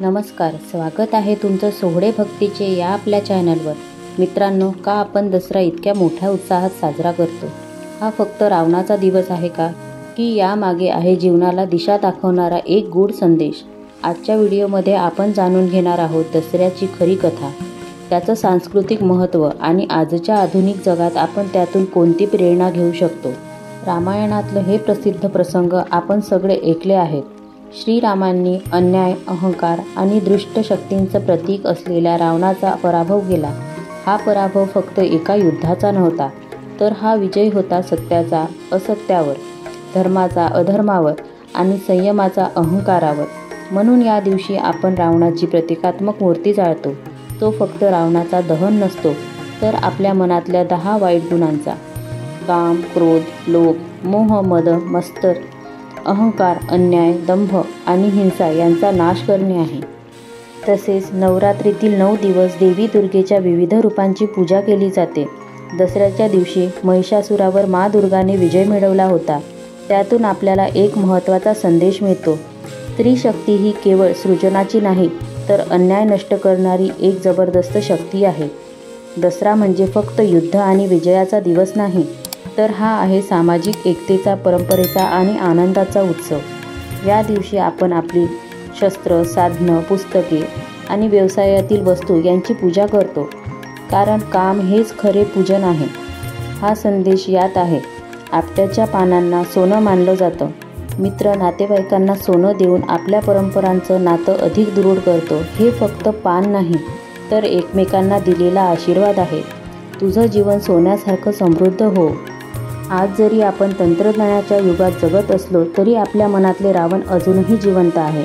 नमस्कार, स्वागत आहे तुमचं सोहळे भक्तीचे या आपल्या चॅनलवर। मित्रांनो, का आपण दसरा इतक्या मोठ्या उत्साहात साजरा करतो? हा फक्त रावणाचा दिवस आहे का, की यामागे आहे जीवनाला दिशा दाखवणारा एक गूढ संदेश? आजच्या व्हिडिओमध्ये आपण जाणून घेणार आहोत दसऱ्याची खरी कथा, त्याचं सांस्कृतिक महत्त्व आणि आजच्या आधुनिक जगात आपण त्यातून कोणती प्रेरणा घेऊ शकतो। रामायणातलं हे प्रसिद्ध प्रसंग आपण सगळे ऐकले आहेत। श्रीरामांनी अन्याय, अहंकार आणि दुष्ट शक्तींचं प्रतीक असलेल्या रावणाचा पराभव केला। हा पराभव फक्त एका युद्धाचा नव्हता, तर हा विजय होता सत्याचा असत्यावर, धर्माचा अधर्मावर आणि संयमाचा अहंकारावर। म्हणून या दिवशी आपण रावणाची प्रतिकात्मक मूर्ती जाळतो। तो फक्त रावणाचा दहन नसतो, तर आपल्या मनातल्या 10 वाईट गुणांचा, काम, क्रोध, लोभ, मोह, मद, मत्सर, अहंकार, अन्याय, दंभ आणि हिंसा यांचा नाश करणे आहे। तसेच नवरात्रीतील 9 दिवस देवी दुर्गेच्या विविध रूपांची पूजा केली जाते। दसऱ्याच्या दिवशी महिषासुरावर माँ दुर्गाने विजय मिळवला होता। त्यातून आपल्याला एक महत्त्वाचा संदेश मिळतो। स्त्री शक्ती ही केवळ सृजनाची नाही, तर अन्याय नष्ट करणारी एक जबरदस्त शक्ती आहे। दसरा म्हणजे फक्त युद्ध आणि विजयाचा दिवस नाही, तर हा आहे सामाजिक एकतेचा, परंपरेचा आणि आनंदाचा उत्सव। या दिवशी आपण आपली शस्त्र, साधनं, पुस्तके आणि व्यवसायातील वस्तू यांची पूजा करतो, कारण काम हेच खरे पूजन आहे। हा संदेश यात आहे। आपट्याच्या पानांना सोनं मानलं जातं। मित्र नातेवाईकांना सोनं देऊन आपल्या परंपरांचं नातं अधिक दृढ करतो। हे फक्त पान नाही, तर एकमेकांना दिलेला आशीर्वाद आहे। तुझं जीवन सोन्यासारखं समृद्ध हो। आज जरी आपण तंत्रज्ञानाच्या युगात जगत असलो, तरी आपल्या मनातले रावण अजूनही जिवंत आहे।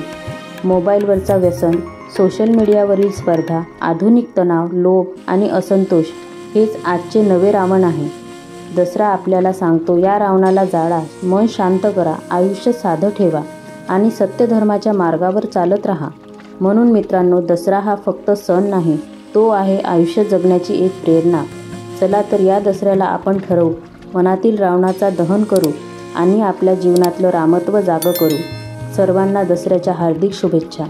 मोबाईलवरचा व्यसन, सोशल मीडियावरील स्पर्धा, आधुनिक तणाव, लोभ आणि असंतोष हेच आजचे नवे रावण आहे। दसरा आपल्याला सांगतो, या रावणाला जाळा, मन शांत करा, आयुष्य साधं ठेवा आणि सत्यधर्माच्या मार्गावर चालत राहा। म्हणून मित्रांनो, दसरा हा फक्त सण नाही, तो आहे आयुष्य जगण्याची एक प्रेरणा। चला तर या दसऱ्याला आपण ठरवू, मनातील रावणाचा दहन करू आणि आपल्या जीवनातलं रामत्व जागं करू। सर्वांना दसऱ्याच्या हार्दिक शुभेच्छा।